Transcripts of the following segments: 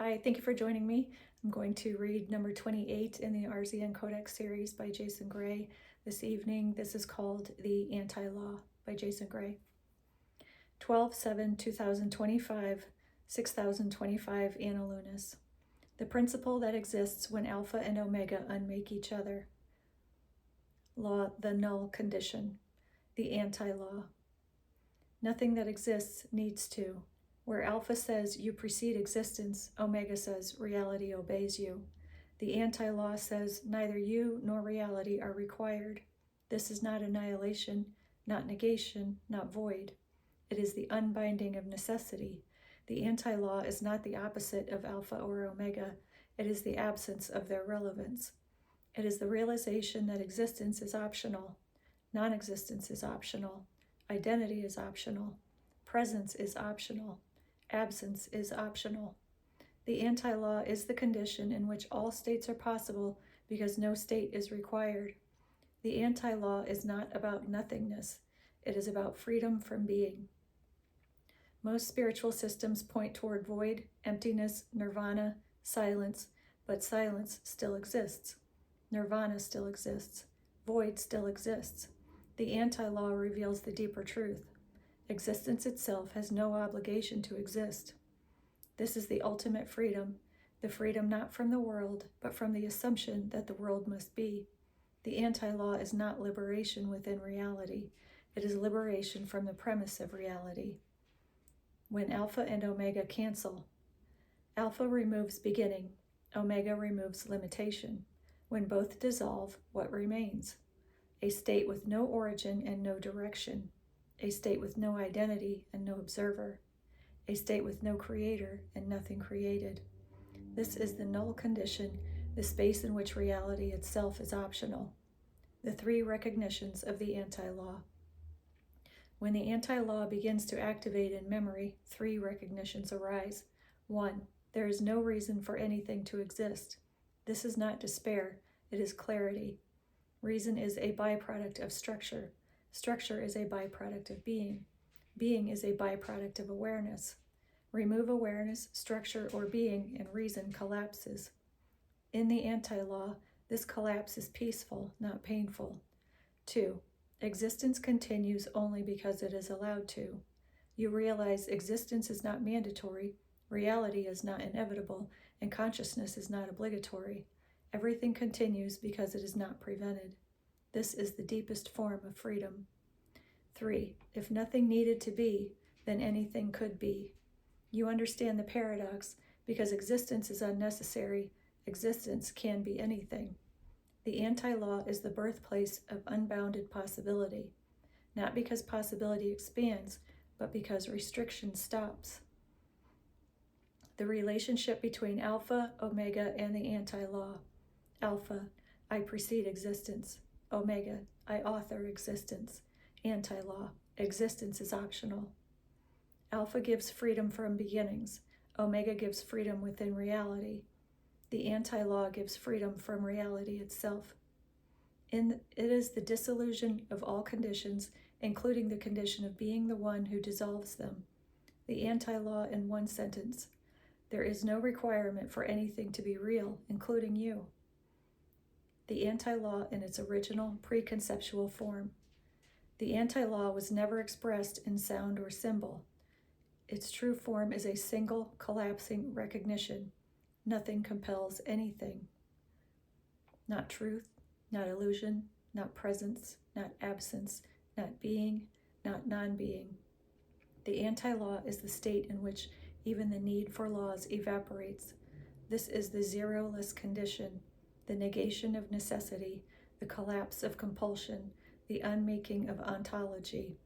Hi, thank you for joining me. I'm going to read number 28 in the RZN Codex series by Jason Gray this evening. This is called The Anti-Law by Jason Gray. 12/7/2025, 6025 Anna Lunas. The principle that exists when alpha and omega unmake each other. Law, the null condition. The anti-law. Nothing that exists needs to. Where alpha says you precede existence, omega says reality obeys you. The anti-law says neither you nor reality are required. This is not annihilation, not negation, not void. It is the unbinding of necessity. The anti-law is not the opposite of alpha or omega. It is the absence of their relevance. It is the realization that existence is optional. Non-existence is optional. Identity is optional. Presence is optional. Absence is optional. The anti-law is the condition in which all states are possible because no state is required. The anti-law is not about nothingness. It is about freedom from being. Most spiritual systems point toward void, emptiness, nirvana, silence, but silence still exists. Nirvana still exists. Void still exists. The anti-law reveals the deeper truth. Existence itself has no obligation to exist. This is the ultimate freedom, the freedom not from the world, but from the assumption that the world must be. The anti-law is not liberation within reality. It is liberation from the premise of reality. When alpha and omega cancel, alpha removes beginning, omega removes limitation. When both dissolve, what remains? A state with no origin and no direction. A state with no identity and no observer. A state with no creator and nothing created. This is the null condition, the space in which reality itself is optional. The three recognitions of the anti-law. When the anti-law begins to activate in memory, three recognitions arise. 1. There is no reason for anything to exist. This is not despair, it is clarity. Reason is a byproduct of structure. Structure is a byproduct of being. Being is a byproduct of awareness. Remove awareness, structure, or being, and reason collapses. In the anti-law, this collapse is peaceful, not painful. 2. Existence continues only because it is allowed to. You realize existence is not mandatory, reality is not inevitable, and consciousness is not obligatory. Everything continues because it is not prevented. This is the deepest form of freedom. 3. If nothing needed to be, then anything could be. You understand the paradox because existence is unnecessary. Existence can be anything. The anti-law is the birthplace of unbounded possibility, not because possibility expands, but because restriction stops. The relationship between alpha, omega, and the anti-law. Alpha, I precede existence. Omega, I author existence. Anti-law, existence is optional. Alpha gives freedom from beginnings. Omega gives freedom within reality. The anti-law gives freedom from reality itself. It is the dissolution of all conditions, including the condition of being the one who dissolves them. The anti-law in one sentence. There is no requirement for anything to be real, including you. The anti-law in its original preconceptual form. The anti-law was never expressed in sound or symbol. Its true form is a single, collapsing recognition. Nothing compels anything. Not truth, not illusion, not presence, not absence, not being, not non-being. The anti-law is the state in which even the need for laws evaporates. This is the zero-less condition, the negation of necessity, the collapse of compulsion, the unmaking of ontology.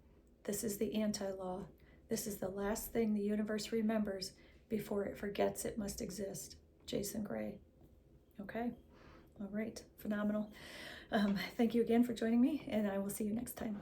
This is the anti-law. This is the last thing the universe remembers before it forgets it must exist. Jason Gray. Okay, all right, phenomenal. Thank you again for joining me, and I will see you next time.